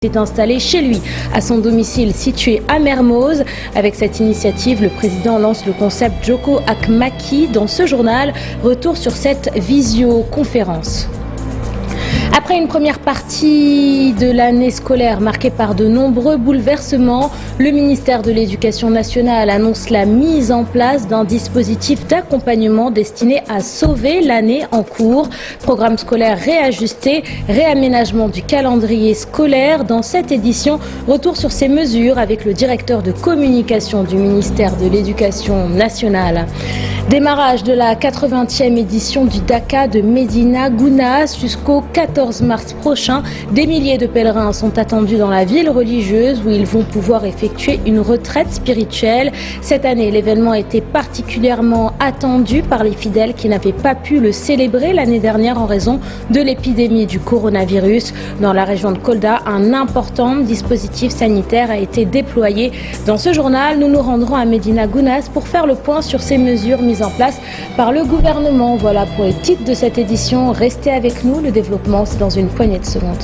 est installé chez lui, à son domicile situé à Mermoz. Avec cette initiative, le président lance le concept Joko ak Macky. Dans ce journal, retour sur cette visioconférence. Après une première partie de l'année scolaire marquée par de nombreux bouleversements, le ministère de l'Éducation nationale annonce la mise en place d'un dispositif d'accompagnement destiné à sauver l'année en cours. Programme scolaire réajusté, réaménagement du calendrier scolaire. Dans cette édition, retour sur ces mesures avec le directeur de communication du ministère de l'Éducation nationale. Démarrage de la 80e édition du Daka de Médina Gounass jusqu'au 14 mars prochain. Des milliers de pèlerins sont attendus dans la ville religieuse où ils vont pouvoir effectuer une retraite spirituelle. Cette année, l'événement était particulièrement attendu par les fidèles qui n'avaient pas pu le célébrer l'année dernière en raison de l'épidémie du coronavirus. Dans la région de Kolda, un important dispositif sanitaire a été déployé. Dans ce journal, nous nous rendrons à Médina Gounass pour faire le point sur ces mesures mises en place par le gouvernement. Voilà pour les titres de cette édition. Restez avec nous, le développement c'est dans une poignée de secondes.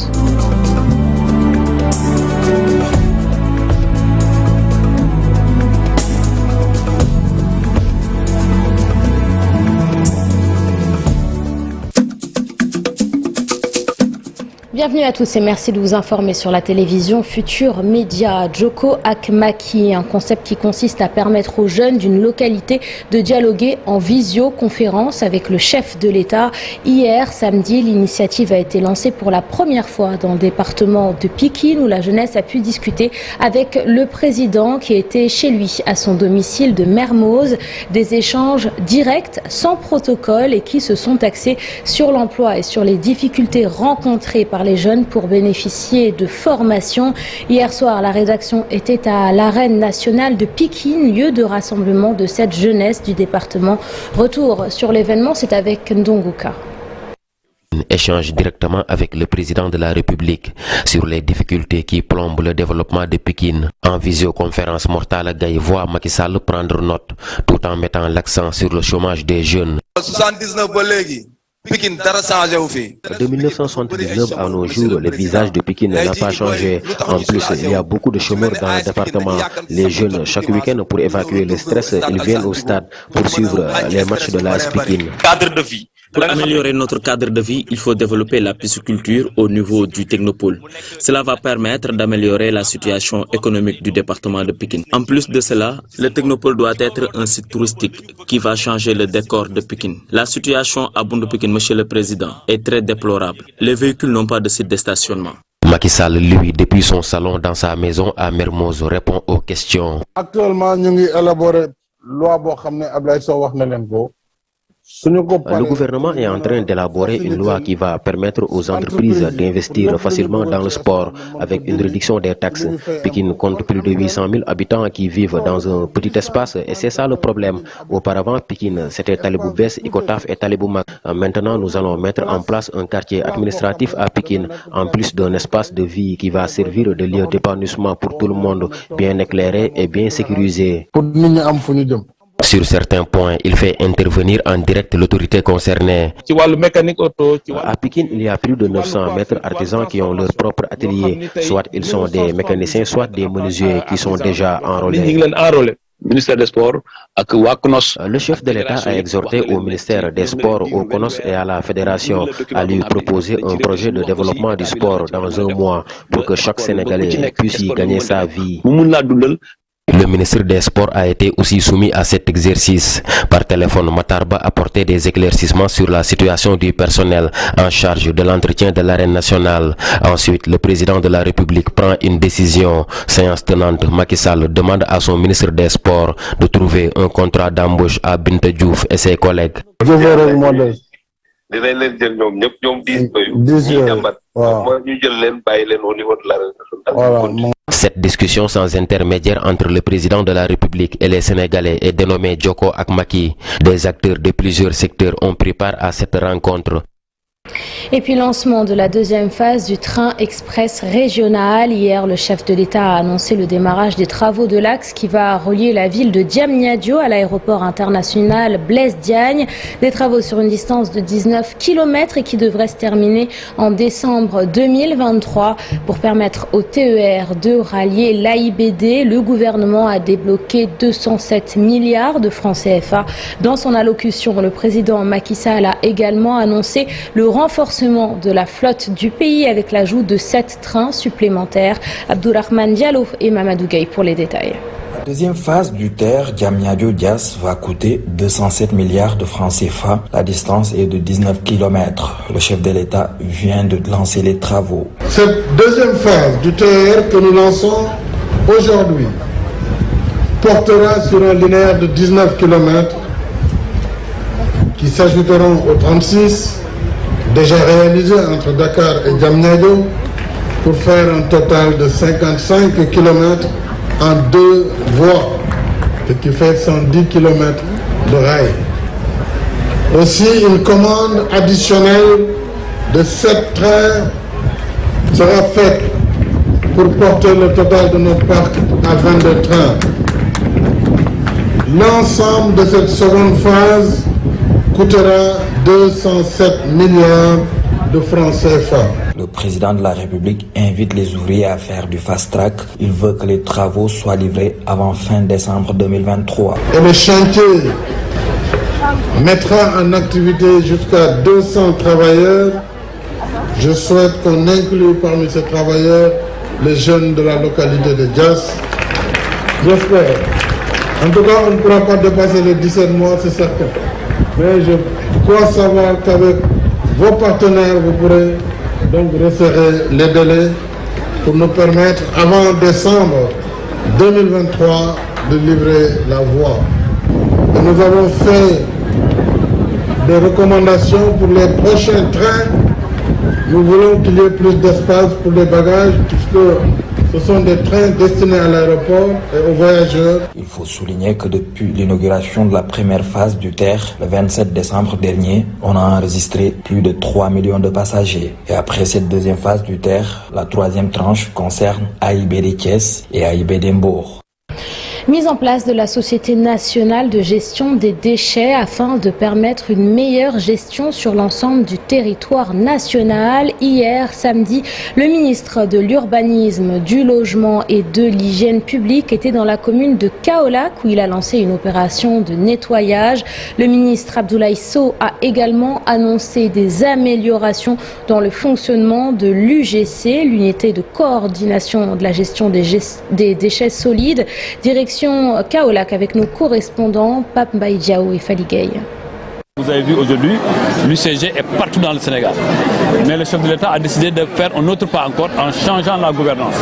Bienvenue à tous et merci de vous informer sur la télévision Futur Média. Joko ak Macky, un concept qui consiste à permettre aux jeunes d'une localité de dialoguer en visioconférence avec le chef de l'État. Hier, samedi, l'initiative a été lancée pour la première fois dans le département de Pikine où la jeunesse a pu discuter avec le président qui était chez lui à son domicile de Mermoz. Des échanges directs, sans protocole et qui se sont axés sur l'emploi et sur les difficultés rencontrées par les jeunes pour bénéficier de formation. Hier soir, la rédaction était à l'arène nationale de Pikine, lieu de rassemblement de cette jeunesse du département. Retour sur l'événement, c'est avec Ndongoka. Échange directement avec le président de la République sur les difficultés qui plombent le développement de Pikine. En visioconférence, Mortala Gaye voit Macky Sall prendre note tout en mettant l'accent sur le chômage des jeunes. 1979 à nos jours, le visage de Pikine n'a pas changé. En plus, il y a beaucoup de chômeurs dans le département. Les jeunes, chaque week-end, pour évacuer le stress, ils viennent au stade pour suivre les matchs de l'AS Pikine. Pour améliorer notre cadre de vie, il faut développer la pisciculture au niveau du technopôle. Cela va permettre d'améliorer la situation économique du département de Pikine. En plus de cela, le technopôle doit être un site touristique qui va changer le décor de Pikine. La situation à Boundou Pikine, Monsieur le Président, est très déplorable. Les véhicules n'ont pas de site de stationnement. Macky Sall, lui, depuis son salon dans sa maison à Mermoz, répond aux questions. Actuellement, nous avons élaboré une loi Le gouvernement est en train d'élaborer une loi qui va permettre aux entreprises d'investir facilement dans le sport avec une réduction des taxes. Pikine compte plus de 800 000 habitants qui vivent dans un petit espace et c'est ça le problème. Auparavant, Pikine, c'était Talibou Bes, Ikotaf et Talibou Mak. Maintenant, nous allons mettre en place un quartier administratif à Pikine, en plus d'un espace de vie qui va servir de lieu d'épanouissement pour tout le monde, bien éclairé et bien sécurisé. Sur certains points, il fait intervenir en direct l'autorité concernée. À Pikine, il y a plus de 900 maîtres artisans qui ont leur propre atelier. Soit ils sont des mécaniciens, soit des menuisiers qui sont déjà enrôlés. Ministère des Sports, le chef de l'État a exhorté au ministère des Sports, au CONOS et à la Fédération à lui proposer un projet de développement du sport dans un mois pour que chaque Sénégalais puisse y gagner sa vie. Le ministre des Sports a été aussi soumis à cet exercice. Par téléphone, Matarba a apporté des éclaircissements sur la situation du personnel en charge de l'entretien de l'arène nationale. Ensuite, le président de la République prend une décision. Séance tenante, Macky Sall demande à son ministre des Sports de trouver un contrat d'embauche à Binta Diouf et ses collègues. Cette discussion sans intermédiaire entre le président de la République et les Sénégalais est dénommée Joko ak Macky. Des acteurs de plusieurs secteurs ont pris part à cette rencontre. Et puis lancement de la deuxième phase du train express régional. Hier, le chef de l'État a annoncé le démarrage des travaux de l'axe qui va relier la ville de Diamniadio à l'aéroport international Blaise Diagne. Des travaux sur une distance de 19 km et qui devraient se terminer en décembre 2023. Pour permettre au TER de rallier l'AIBD, le gouvernement a débloqué 207 milliards de francs CFA. Dans son allocution, le président Macky Sall a également annoncé le renforcement de la flotte du pays avec l'ajout de 7 trains supplémentaires. Abdourahmane Diallo et Mamadou Gueye pour les détails. La deuxième phase du TER Diamniadio-Diass va coûter 207 milliards de francs CFA. La distance est de 19 km. Le chef de l'État vient de lancer les travaux. Cette deuxième phase du TER que nous lançons aujourd'hui portera sur un linéaire de 19 km qui s'ajouteront aux 36 déjà réalisé entre Dakar et Diamniadio pour faire un total de 55 km en 2 voies, ce qui fait 110 km de rail. Aussi, une commande additionnelle de 7 trains sera faite pour porter le total de notre parc à 22 trains. L'ensemble de cette seconde phase coûtera 207 milliards de francs CFA. Le président de la République invite les ouvriers à faire du fast-track. Il veut que les travaux soient livrés avant fin décembre 2023. Et le chantier mettra en activité jusqu'à 200 travailleurs. Je souhaite qu'on inclue parmi ces travailleurs les jeunes de la localité de Diass. J'espère. En tout cas, on ne pourra pas dépasser les 17 mois, c'est certain. Mais je crois savoir qu'avec vos partenaires, vous pourrez donc resserrer les délais pour nous permettre, avant décembre 2023, de livrer la voie. Et nous avons fait des recommandations pour les prochains trains. Nous voulons qu'il y ait plus d'espace pour les bagages, puisque ce sont des trains destinés à l'aéroport et aux voyageurs. Il faut souligner que depuis l'inauguration de la première phase du TER, le 27 décembre dernier, on a enregistré plus de 3 millions de passagers. Et après cette deuxième phase du TER, la troisième tranche concerne AIBD Thiès et AIBD Mbour. Mise en place de la Société nationale de gestion des déchets afin de permettre une meilleure gestion sur l'ensemble du territoire national. Hier, samedi, le ministre de l'Urbanisme, du Logement et de l'Hygiène publique était dans la commune de Kaolack où il a lancé une opération de nettoyage. Le ministre Abdoulaye Sow a également annoncé des améliorations dans le fonctionnement de l'UGC, l'unité de coordination de la gestion des déchets solides. Direction Kaolack avec nos correspondants Pape Mbaye Diao et Fally Gueye. Vous avez vu aujourd'hui, l'UCG est partout dans le Sénégal. Mais le chef de l'État a décidé de faire un autre pas encore en changeant la gouvernance.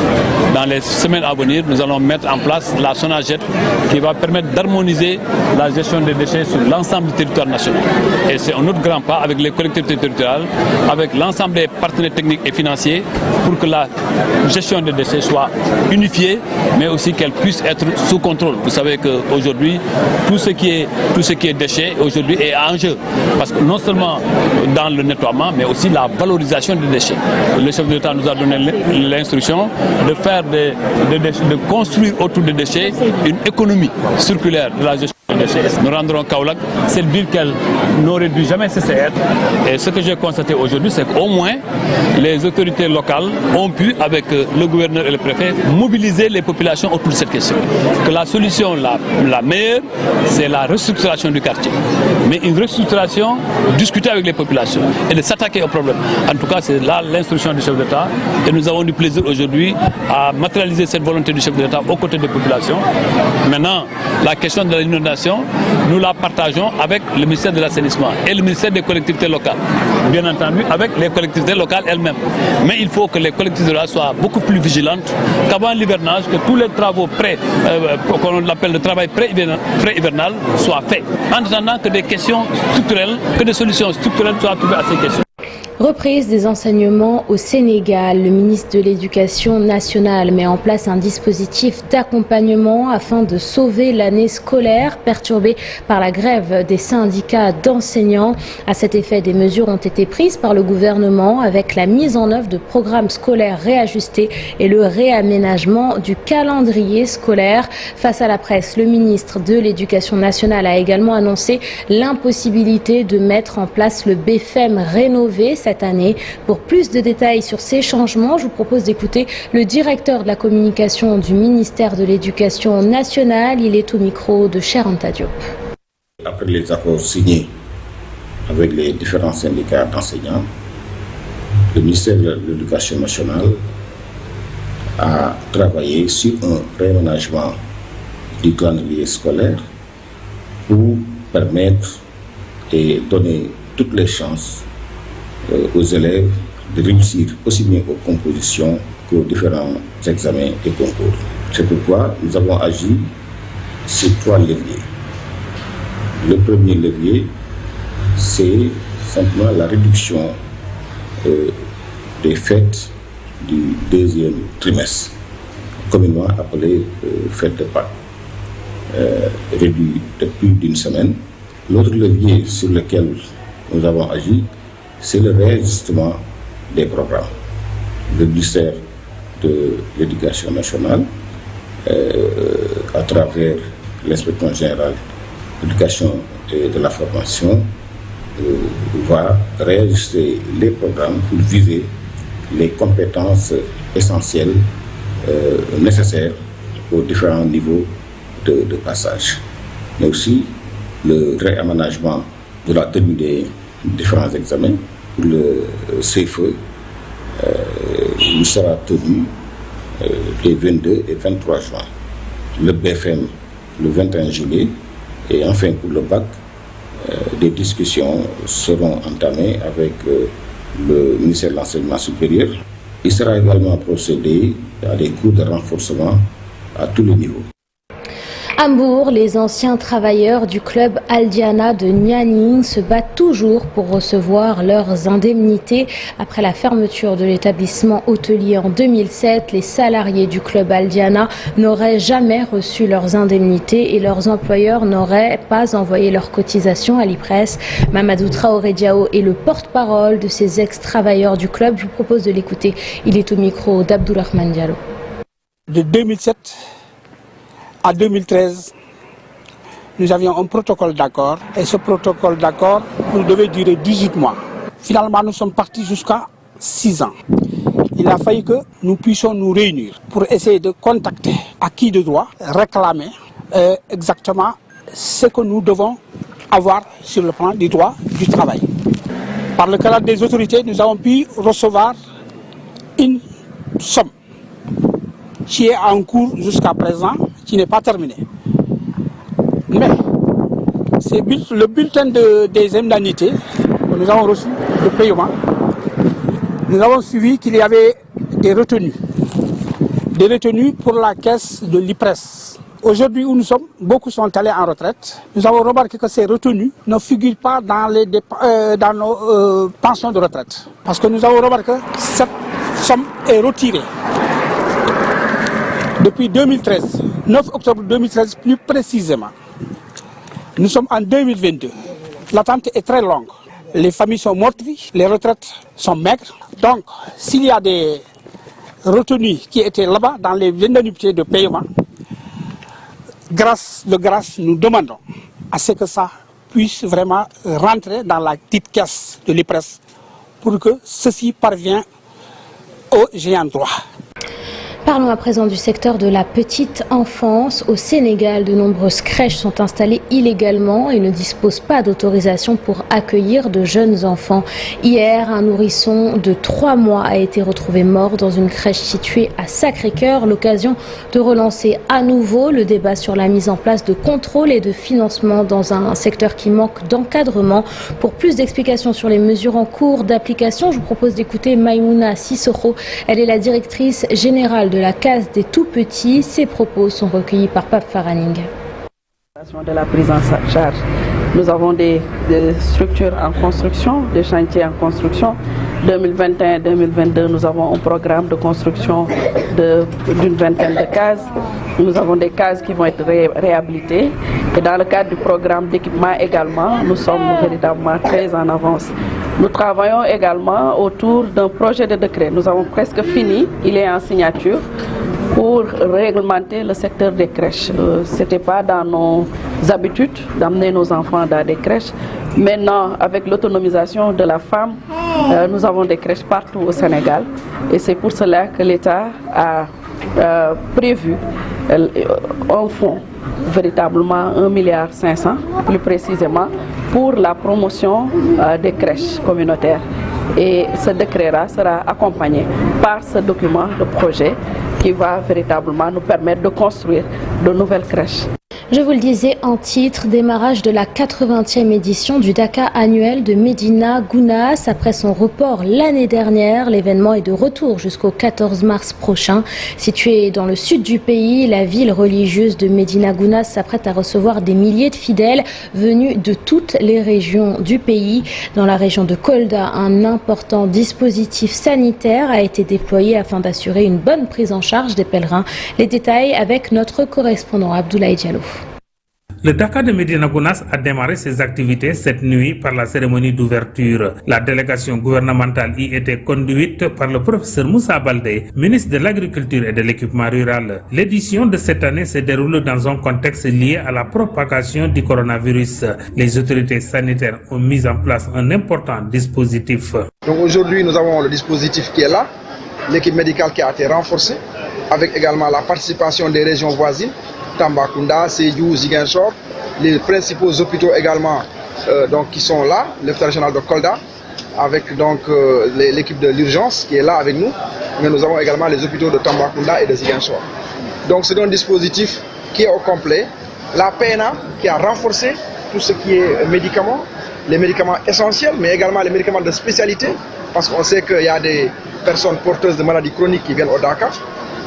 Dans les semaines à venir, nous allons mettre en place la SONAGED qui va permettre d'harmoniser la gestion des déchets sur l'ensemble du territoire national. Et c'est un autre grand pas avec les collectivités territoriales, avec l'ensemble des partenaires techniques et financiers pour que la gestion des déchets soit unifiée, mais aussi qu'elle puisse être sous contrôle. Vous savez qu'aujourd'hui, tout ce qui est déchets aujourd'hui est en jeu. Parce que non seulement dans le nettoiement, mais aussi la valorisation des déchets. Le chef de l'État nous a donné l'instruction de faire de construire autour des déchets une économie circulaire de la gestion des déchets. Nous rendrons Kaolack cette ville qu'elle n'aurait dû jamais cesser d'être. Et ce que j'ai constaté aujourd'hui, c'est qu'au moins les autorités locales ont pu, avec le gouverneur et le préfet, mobiliser les populations autour de cette question. Que la solution la meilleure, c'est la restructuration du quartier. Mais une restructuration discutée avec les populations et de s'attaquer au problème. En tout cas, c'est là l'instruction du chef d'État. Et nous avons du plaisir aujourd'hui à matérialiser cette volonté du chef de l'État aux côtés des populations. Maintenant, la question de l'inondation, nous la partageons avec le ministère de l'Assainissement et le ministère des collectivités locales. Bien entendu, avec les collectivités locales elles-mêmes. Mais il faut que les collectivités locales soient beaucoup plus vigilantes qu'avant l'hivernage, que tous les travaux qu'on appelle le travail pré-hivernal soient faits. En attendant que des questions structurelles, que des solutions structurelles soient trouvées à ces questions. Reprise des enseignements au Sénégal. Le ministre de l'Éducation nationale met en place un dispositif d'accompagnement afin de sauver l'année scolaire perturbée par la grève des syndicats d'enseignants. À cet effet, des mesures ont été prises par le gouvernement avec la mise en œuvre de programmes scolaires réajustés et le réaménagement du calendrier scolaire. Face à la presse, le ministre de l'Éducation nationale a également annoncé l'impossibilité de mettre en place le BFEM rénové cette année. Pour plus de détails sur ces changements, je vous propose d'écouter le directeur de la communication du ministère de l'Éducation nationale. Il est au micro de Cheikh Anta Diop. Après les accords signés avec les différents syndicats d'enseignants, le ministère de l'Éducation nationale a travaillé sur un réaménagement du calendrier scolaire pour permettre et donner toutes les chances aux élèves de réussir aussi bien aux compositions qu'aux différents examens et concours. C'est pourquoi nous avons agi sur 3 leviers. Le premier levier, c'est simplement la réduction des fêtes du 2e trimestre, communément appelé fête de Pâques, réduit de plus d'une semaine. L'autre levier sur lequel nous avons agi, c'est le réajustement des programmes. Le ministère de l'Éducation nationale, à travers l'inspection générale de l'éducation et de la formation, va réajuster les programmes pour viser les compétences essentielles nécessaires aux différents niveaux de passage. Mais aussi le réaménagement de la tenue des différents examens. Le CFE il sera tenu les 22 et 23 juin. Le BFM le 21 juillet. Et enfin pour le bac, des discussions seront entamées avec le ministère de l'Enseignement supérieur. Il sera également procédé à des cours de renforcement à tous les niveaux. À Hambourg, les anciens travailleurs du club Aldiana de Nianing se battent toujours pour recevoir leurs indemnités. Après la fermeture de l'établissement hôtelier en 2007, les salariés du club Aldiana n'auraient jamais reçu leurs indemnités et leurs employeurs n'auraient pas envoyé leurs cotisations à l'IPRES. Mamadou Traoré Diao est le porte-parole de ces ex-travailleurs du club. Je vous propose de l'écouter. Il est au micro d'Abdourahmane Diallo. De 2007 à 2013, nous avions un protocole d'accord et ce protocole d'accord nous devait durer 18 mois. Finalement, nous sommes partis jusqu'à 6 ans. Il a fallu que nous puissions nous réunir pour essayer de contacter à qui de droit, réclamer exactement ce que nous devons avoir sur le plan du droit du travail. Par le canal des autorités, nous avons pu recevoir une somme qui est en cours jusqu'à présent, qui n'est pas terminé. Mais c'est le bulletin des indemnités que nous avons reçu, le paiement, nous avons suivi qu'il y avait des retenues pour la caisse de l'IPRES. Aujourd'hui où nous sommes, beaucoup sont allés en retraite. Nous avons remarqué que ces retenues ne figurent pas dans nos pensions de retraite. Parce que nous avons remarqué que cette somme est retirée. Depuis 2013, 9 octobre 2013 plus précisément, nous sommes en 2022. L'attente est très longue. Les familles sont meurtries, les retraites sont maigres. Donc, s'il y a des retenues qui étaient là-bas dans les indemnités de paiement, grâce, nous demandons à ce que ça puisse vraiment rentrer dans la petite caisse de l'IPRES pour que ceci parvienne aux ayants droit. Parlons à présent du secteur de la petite enfance. Au Sénégal, de nombreuses crèches sont installées illégalement et ne disposent pas d'autorisation pour accueillir de jeunes enfants. Hier, un nourrisson de 3 mois a été retrouvé mort dans une crèche située à Sacré-Cœur. L'occasion de relancer à nouveau le débat sur la mise en place de contrôle et de financement dans un secteur qui manque d'encadrement. Pour plus d'explications sur les mesures en cours d'application, je vous propose d'écouter Maïmouna Sissoko. Elle est la directrice générale de la case des tout-petits. Ses propos sont recueillis par Pape Faraning. De la prise en charge. Nous avons des structures en construction, des chantiers en construction. 2021-2022, nous avons un programme de construction d'une vingtaine de cases. Nous avons des cases qui vont être réhabilitées. Et dans le cadre du programme d'équipement également, nous sommes véritablement très en avance. Nous travaillons également autour d'un projet de décret. Nous avons presque fini, il est en signature, pour réglementer le secteur des crèches. Ce n'était pas dans nos habitudes d'amener nos enfants dans des crèches. Maintenant, avec l'autonomisation de la femme, nous avons des crèches partout au Sénégal. Et c'est pour cela que l'État a prévu un fonds, véritablement 1,5 milliard, plus précisément, pour la promotion des crèches communautaires. Et ce décret-là sera accompagné par ce document de projet qui va véritablement nous permettre de construire de nouvelles crèches. Je vous le disais en titre, démarrage de la 80e édition du Dakar annuel de Médina Gounass. Après son report l'année dernière, l'événement est de retour jusqu'au 14 mars prochain. Située dans le sud du pays, la ville religieuse de Médina Gounass s'apprête à recevoir des milliers de fidèles venus de toutes les régions du pays. Dans la région de Kolda, un important dispositif sanitaire a été déployé afin d'assurer une bonne prise en charge des pèlerins. Les détails avec notre correspondant Abdoulaye Diallo. Le Dakar de Médina Gounass a démarré ses activités cette nuit par la cérémonie d'ouverture. La délégation gouvernementale y était conduite par le professeur Moussa Baldé, ministre de l'Agriculture et de l'Équipement rural. L'édition de cette année se déroule dans un contexte lié à la propagation du coronavirus. Les autorités sanitaires ont mis en place un important dispositif. Donc aujourd'hui, nous avons le dispositif qui est là, l'équipe médicale qui a été renforcée, avec également la participation des régions voisines. Tambacounda, Sédhiou, Ziguinchor, les principaux hôpitaux également donc, qui sont là, l'hôpital régional de Kolda, avec donc l'équipe de l'urgence qui est là avec nous, mais nous avons également les hôpitaux de Tambacounda et de Ziguinchor. Donc c'est un dispositif qui est au complet. La PNA qui a renforcé tout ce qui est médicaments, les médicaments essentiels, mais également les médicaments de spécialité, parce qu'on sait qu'il y a des personnes porteuses de maladies chroniques qui viennent au Dakar,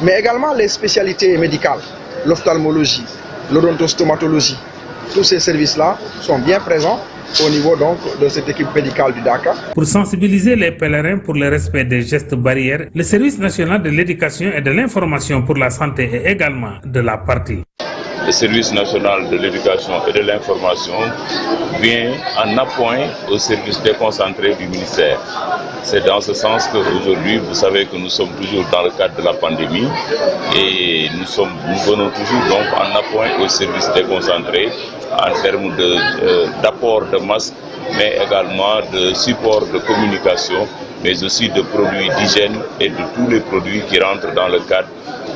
mais également les spécialités médicales. L'ophtalmologie, l'odontostomatologie, tous ces services-là sont bien présents au niveau donc de cette équipe médicale du Dakar. Pour sensibiliser les pèlerins pour le respect des gestes barrières, le service national de l'éducation et de l'information pour la santé est également de la partie. Le service national de l'éducation et de l'information vient en appoint au service déconcentré du ministère. C'est dans ce sens qu'aujourd'hui, vous savez que nous sommes toujours dans le cadre de la pandémie et nous venons toujours donc en appoint au service déconcentré en termes d'apport de masques, mais également de support de communication, mais aussi de produits d'hygiène et de tous les produits qui rentrent dans le cadre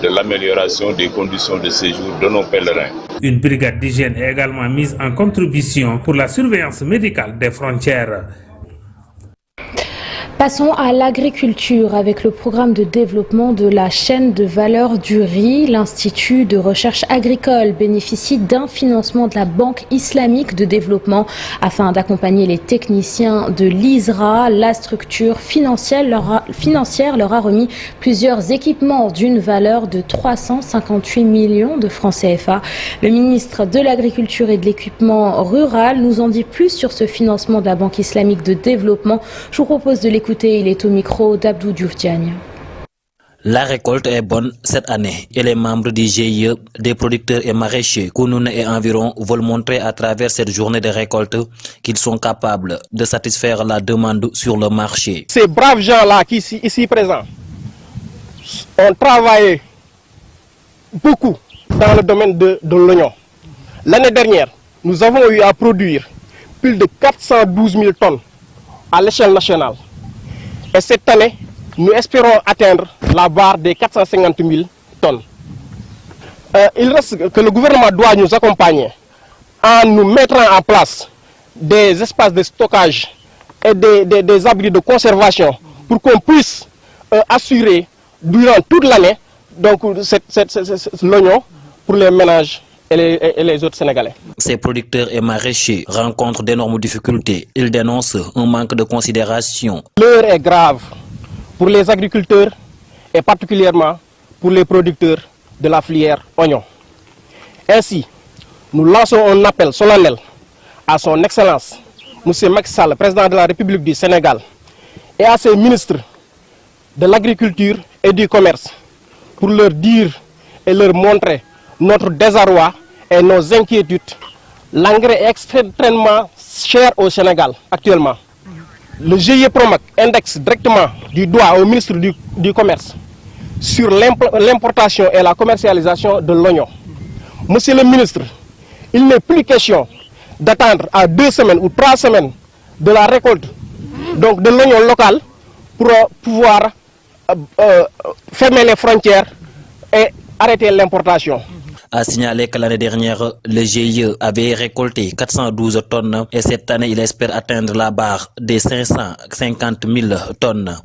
de l'amélioration des conditions de séjour de nos pèlerins. Une brigade d'hygiène est également mise en contribution pour la surveillance médicale des frontières. Passons à l'agriculture avec le programme de développement de la chaîne de valeur du riz. L'Institut de recherche agricole bénéficie d'un financement de la Banque islamique de développement afin d'accompagner les techniciens de l'ISRA. La structure financière leur a remis plusieurs équipements d'une valeur de 358 millions de francs CFA. Le ministre de l'Agriculture et de l'Équipement rural nous en dit plus sur ce financement de la Banque islamique de développement. Je vous propose de l'écouter. Il est au micro d'Abdou Diouf Diagne. La récolte est bonne cette année et les membres du GIE, des producteurs et maraîchers, Kounoune et environ, veulent montrer à travers cette journée de récolte qu'ils sont capables de satisfaire la demande sur le marché. Ces braves gens-là qui sont ici présents ont travaillé beaucoup dans le domaine de l'oignon. L'année dernière, nous avons eu à produire plus de 412 000 tonnes à l'échelle nationale. Et cette année, nous espérons atteindre la barre des 450 000 tonnes. Il reste que le gouvernement doit nous accompagner en nous mettant en place des espaces de stockage et des abris de conservation pour qu'on puisse assurer durant toute l'année l'oignon pour les ménages et les autres Sénégalais. Ces producteurs et maraîchers rencontrent d'énormes difficultés. Ils dénoncent un manque de considération. L'heure est grave pour les agriculteurs et particulièrement pour les producteurs de la filière oignon. Ainsi, nous lançons un appel solennel à son Excellence, M. Macky Sall, président de la République du Sénégal, et à ses ministres de l'Agriculture et du Commerce pour leur dire et leur montrer notre désarroi et nos inquiétudes. L'engrais est extrêmement cher au Sénégal actuellement. Le GIE Promac indexe directement du doigt au ministre du Commerce sur l'importation et la commercialisation de l'oignon. Monsieur le ministre, il n'est plus question d'attendre à 2 semaines ou 3 semaines de la récolte donc de l'oignon local pour pouvoir fermer les frontières et arrêter l'importation. A signaler que l'année dernière, le GIE avait récolté 412 tonnes et cette année, il espère atteindre la barre des 550 000 tonnes.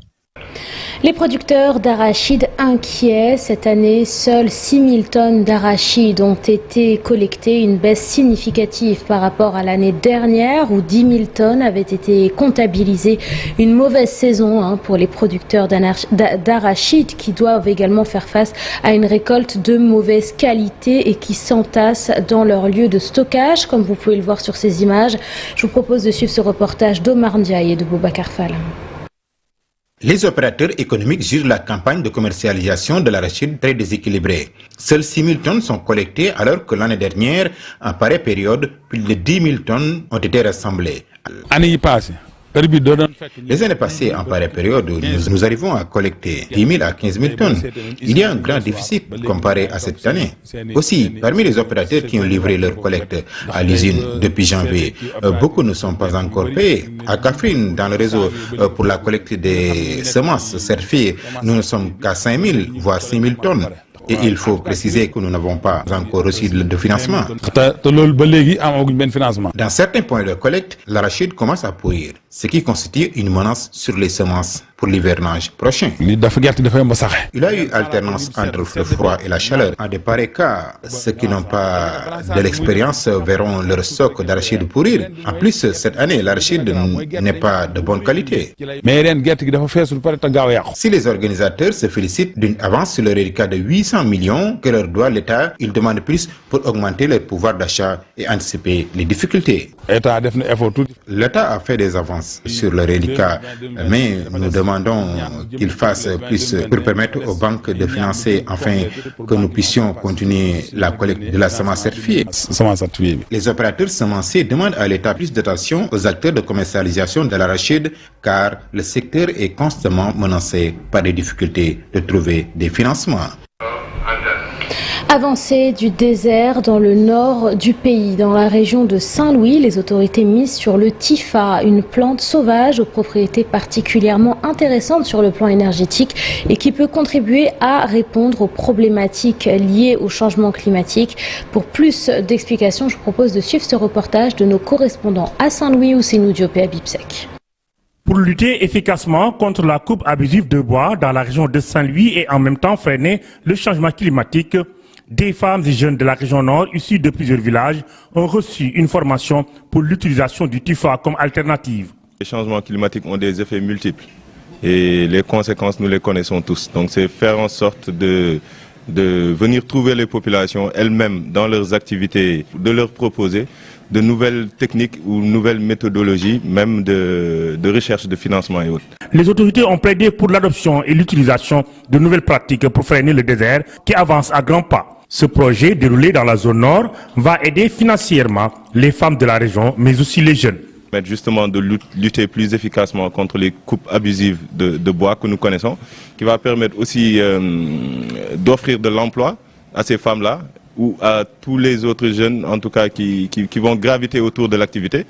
Les producteurs d'arachides inquiets. Cette année, seules 6 000 tonnes d'arachides ont été collectées, une baisse significative par rapport à l'année dernière où 10 000 tonnes avaient été comptabilisées. Une mauvaise saison pour les producteurs d'arachides qui doivent également faire face à une récolte de mauvaise qualité et qui s'entassent dans leur lieu de stockage, comme vous pouvez le voir sur ces images. Je vous propose de suivre ce reportage d'Omar Ndiaye et de Boubacar Fall. Les opérateurs économiques jugent la campagne de commercialisation de l'arachide très déséquilibrée. Seules 6 000 tonnes sont collectées alors que l'année dernière, en pareille période, plus de 10 000 tonnes ont été rassemblées. Les années passées, en pareille période, nous arrivons à collecter 10 000 à 15 000 tonnes. Il y a un grand déficit comparé à cette année. Aussi, parmi les opérateurs qui ont livré leur collecte à l'usine depuis janvier, beaucoup ne sont pas encore payés. À Kaffrine, dans le réseau pour la collecte des semences certifiées, nous ne sommes qu'à 5 000, voire 6 000 tonnes. Et il faut préciser que nous n'avons pas encore reçu de financement. Dans certains points de collecte, l'arachide commence à pourrir, ce qui constitue une menace sur les semences pour l'hivernage prochain. Il y a eu alternance entre le froid et la chaleur. En de pareils cas, ceux qui n'ont pas de l'expérience verront leur stock d'arachide pourrir. En plus, cette année, l'arachide n'est pas de bonne qualité. Si les organisateurs se félicitent d'une avance sur le reliquat de 800 millions que leur doit l'État, ils demandent plus pour augmenter leur pouvoir d'achat et anticiper les difficultés. L'État a fait des avances sur le reliquat, mais nous demandons qu'il fasse plus pour permettre aux banques de financer afin que nous puissions continuer la collecte de la semence certifiée. Les opérateurs semenciers demandent à l'État plus d'attention aux acteurs de commercialisation de l'arachide car le secteur est constamment menacé par des difficultés de trouver des financements. Avancée du désert dans le nord du pays, dans la région de Saint-Louis, les autorités misent sur le Tifa, une plante sauvage aux propriétés particulièrement intéressantes sur le plan énergétique et qui peut contribuer à répondre aux problématiques liées au changement climatique. Pour plus d'explications, je vous propose de suivre ce reportage de nos correspondants à Saint-Louis, Ousseynou Diop et Habib Sek. Pour lutter efficacement contre la coupe abusive de bois dans la région de Saint-Louis et en même temps freiner le changement climatique, des femmes et jeunes de la région nord, issus de plusieurs villages, ont reçu une formation pour l'utilisation du Tifa comme alternative. Les changements climatiques ont des effets multiples et les conséquences, nous les connaissons tous. Donc c'est faire en sorte de venir trouver les populations elles-mêmes dans leurs activités, de leur proposer de nouvelles techniques ou nouvelles méthodologies, même de recherche de financement et autres. Les autorités ont plaidé pour l'adoption et l'utilisation de nouvelles pratiques pour freiner le désert qui avance à grands pas. Ce projet, déroulé dans la zone nord, va aider financièrement les femmes de la région, mais aussi les jeunes. Justement de lutter plus efficacement contre les coupes abusives de bois que nous connaissons, qui va permettre aussi d'offrir de l'emploi à ces femmes-là ou à tous les autres jeunes, en tout cas, qui vont graviter autour de l'activité.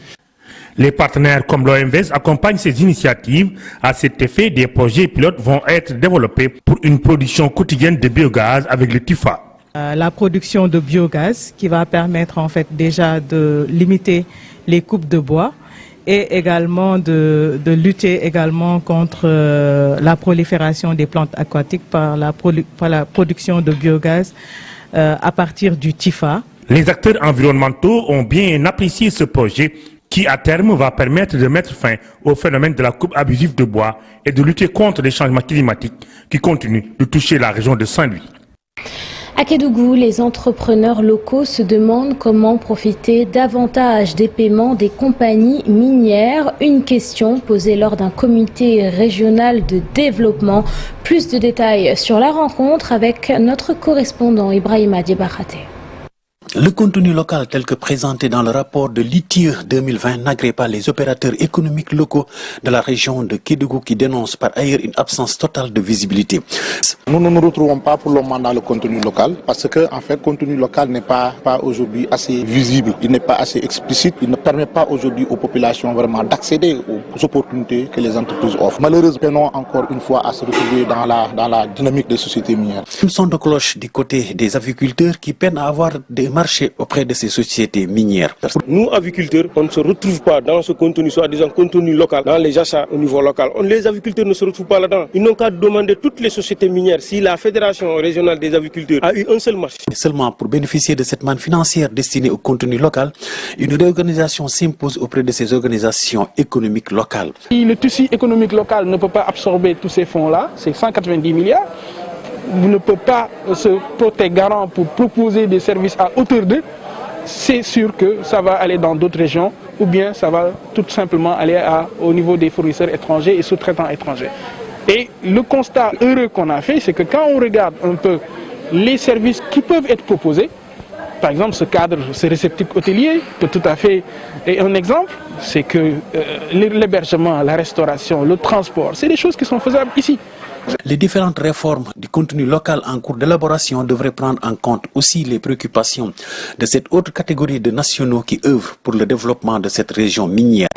Les partenaires comme l'OMVS accompagnent ces initiatives. À cet effet, des projets pilotes vont être développés pour une production quotidienne de biogaz avec le Tifa. La production de biogaz qui va permettre en fait déjà de limiter les coupes de bois et également de lutter également contre la prolifération des plantes aquatiques par la production de biogaz à partir du Tifa. Les acteurs environnementaux ont bien apprécié ce projet qui à terme va permettre de mettre fin au phénomène de la coupe abusive de bois et de lutter contre les changements climatiques qui continuent de toucher la région de Saint-Louis. À Kédougou, les entrepreneurs locaux se demandent comment profiter davantage des paiements des compagnies minières. Une question posée lors d'un comité régional de développement. Plus de détails sur la rencontre avec notre correspondant Ibrahima Diabakhate. Le contenu local tel que présenté dans le rapport de l'ITIE 2020 n'agrée pas les opérateurs économiques locaux de la région de Kédougou qui dénoncent par ailleurs une absence totale de visibilité. Nous ne nous retrouvons pas pour le moment dans le contenu local parce que en fait, le contenu local n'est pas aujourd'hui assez visible, il n'est pas assez explicite, il ne permet pas aujourd'hui aux populations vraiment d'accéder aux opportunités que les entreprises offrent. Malheureusement, nous peinons encore une fois à se retrouver dans la dynamique des sociétés minières. Une son de cloche du côté des aviculteurs qui peinent à avoir des marchés auprès de ces sociétés minières. Nous, aviculteurs, on ne se retrouve pas dans ce contenu, soi-disant contenu local, dans les achats au niveau local. Les aviculteurs ne se retrouvent pas là-dedans. Ils n'ont qu'à demander toutes les sociétés minières si la Fédération régionale des aviculteurs a eu un seul marché. Seulement pour bénéficier de cette manne financière destinée au contenu local, une réorganisation s'impose auprès de ces organisations économiques locales. Si le tissu économique local ne peut pas absorber tous ces fonds-là, c'est 190 milliards. Vous ne pouvez pas se porter garant pour proposer des services à hauteur d'eux, c'est sûr que ça va aller dans d'autres régions ou bien ça va tout simplement aller au niveau des fournisseurs étrangers et sous-traitants étrangers. Et le constat heureux qu'on a fait, c'est que quand on regarde un peu les services qui peuvent être proposés, par exemple ce cadre, ce réceptacle hôtelier peut tout à fait être un exemple, c'est que l'hébergement, la restauration, le transport, c'est des choses qui sont faisables ici. Les différentes réformes du contenu local en cours d'élaboration devraient prendre en compte aussi les préoccupations de cette autre catégorie de nationaux qui œuvrent pour le développement de cette région minière.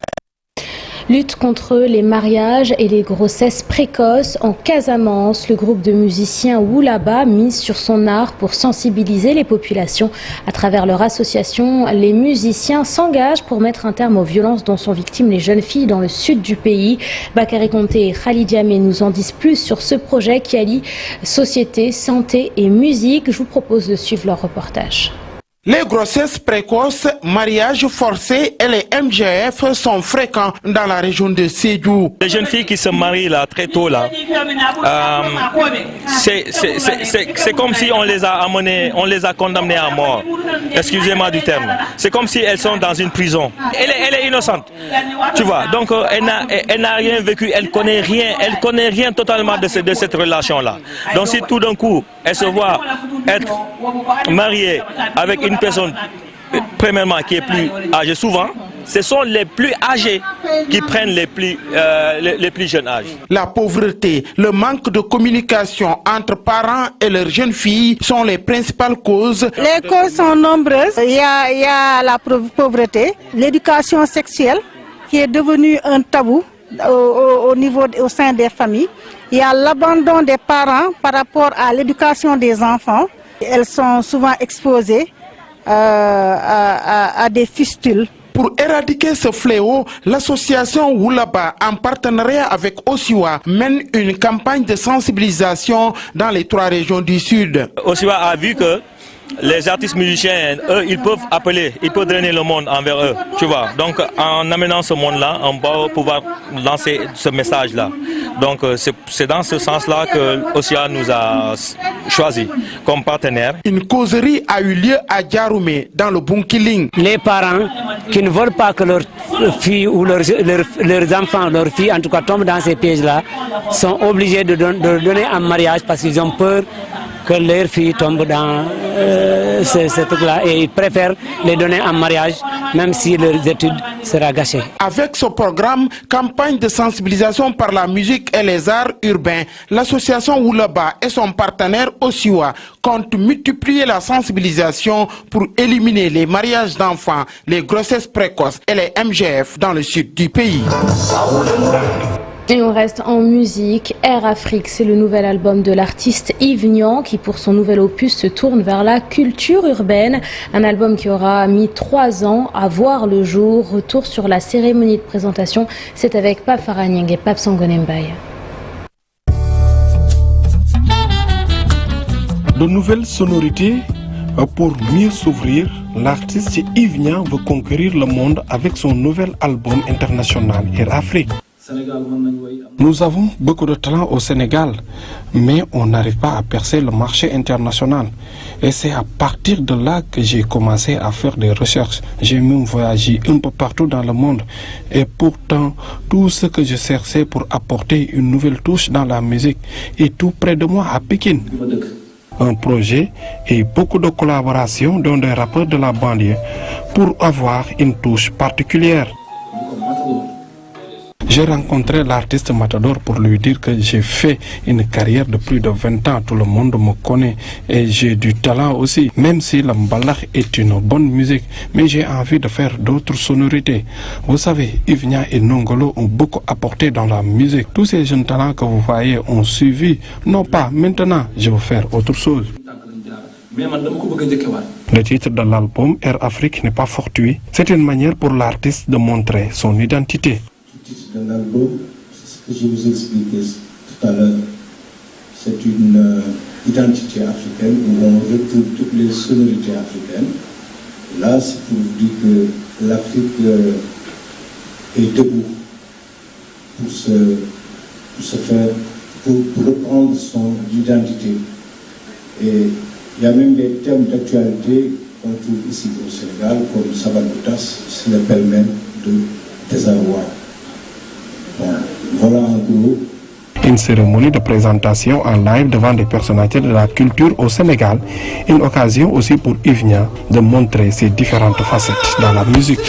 Lutte contre les mariages et les grossesses précoces en Casamance. Le groupe de musiciens Woulaba mise sur son art pour sensibiliser les populations. À travers leur association, les musiciens s'engagent pour mettre un terme aux violences dont sont victimes les jeunes filles dans le sud du pays. Bakary Konté et Khalid Diamé nous en disent plus sur ce projet qui allie société, santé et musique. Je vous propose de suivre leur reportage. Les grossesses précoces, mariages forcés et les MGF sont fréquents dans la région de Sédhiou. Les jeunes filles qui se marient là, très tôt, là, c'est comme si on les a amenées, on les a condamnées à mort. Excusez-moi du terme. C'est comme si elles sont dans une prison. Elle est innocente, tu vois. Donc elle n'a rien vécu, elle connaît rien totalement de cette relation-là. Donc si tout d'un coup, elle se voit être mariée avec une personne, premièrement, qui est plus âgée, souvent, ce sont les plus âgés qui prennent les plus jeunes âges. La pauvreté, le manque de communication entre parents et leurs jeunes filles sont les principales causes. Les causes sont nombreuses. Il y a la pauvreté, l'éducation sexuelle qui est devenue un tabou au sein des familles. Il y a l'abandon des parents par rapport à l'éducation des enfants. Elles sont souvent exposées à des fistules. Pour éradiquer ce fléau, l'association Woulaba, en partenariat avec Osiwa, mène une campagne de sensibilisation dans les 3 régions du Sud. Osiwa a vu que les artistes musiciens, eux, ils peuvent appeler, ils peuvent drainer le monde envers eux, tu vois. Donc, en amenant ce monde-là, on va pouvoir lancer ce message-là. Donc, c'est dans ce sens-là que Osia nous a choisi comme partenaire. Une causerie a eu lieu à Diaroumé, dans le Bunkiling. Les parents qui ne veulent pas que leurs filles ou leurs enfants, leurs filles en tout cas, tombent dans ces pièges-là, sont obligés de donner en mariage parce qu'ils ont peur que leurs filles tombent dans ce truc-là et ils préfèrent les donner en mariage même si leurs études seront gâchées. Avec ce programme, campagne de sensibilisation par la musique et les arts urbains, l'association Woulaba et son partenaire Osiwa comptent multiplier la sensibilisation pour éliminer les mariages d'enfants, les grossesses précoces et les MGF dans le sud du pays. Et on reste en musique. Air Afrique, c'est le nouvel album de l'artiste Yves Niang qui, pour son nouvel opus, se tourne vers la culture urbaine. Un album qui aura mis 3 ans à voir le jour. Retour sur la cérémonie de présentation. C'est avec Pape Faranieng et Pape Sangonembaye. De nouvelles sonorités pour mieux s'ouvrir. L'artiste Yves Niang veut conquérir le monde avec son nouvel album international Air Afrique. Nous avons beaucoup de talent au Sénégal, mais on n'arrive pas à percer le marché international. Et c'est à partir de là que j'ai commencé à faire des recherches. J'ai même voyagé un peu partout dans le monde. Et pourtant, tout ce que je cherchais pour apporter une nouvelle touche dans la musique est tout près de moi à Pékin. Un projet et beaucoup de collaborations dans des rappeurs de la banlieue pour avoir une touche particulière. J'ai rencontré l'artiste Matador pour lui dire que j'ai fait une carrière de plus de 20 ans. Tout le monde me connaît et j'ai du talent aussi. Même si le mbalax est une bonne musique, mais j'ai envie de faire d'autres sonorités. Vous savez, Ivnia et Nongolo ont beaucoup apporté dans la musique. Tous ces jeunes talents que vous voyez ont suivi. Non pas maintenant, je veux faire autre chose. Le titre de l'album Air Afrique n'est pas fortuit. C'est une manière pour l'artiste de montrer son identité. De l'album, c'est ce que je vous expliquais tout à l'heure. C'est une identité africaine où on retrouve toutes les sonorités africaines. Là, c'est pour vous dire que l'Afrique est debout pour se faire, pour reprendre son identité. Et il y a même des thèmes d'actualité qu'on trouve ici au Sénégal, comme Sabakoutas, c'est le pêle-mêle de désarroi. Voilà en gros. Une cérémonie de présentation en live devant des personnalités de la culture au Sénégal. Une occasion aussi pour Ivnia de montrer ses différentes facettes dans la musique.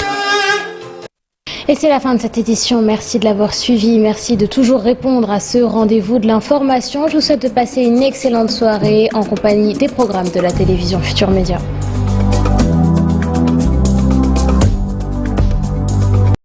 Et c'est la fin de cette édition. Merci de l'avoir suivi. Merci de toujours répondre à ce rendez-vous de l'information. Je vous souhaite de passer une excellente soirée en compagnie des programmes de la télévision Futur Média.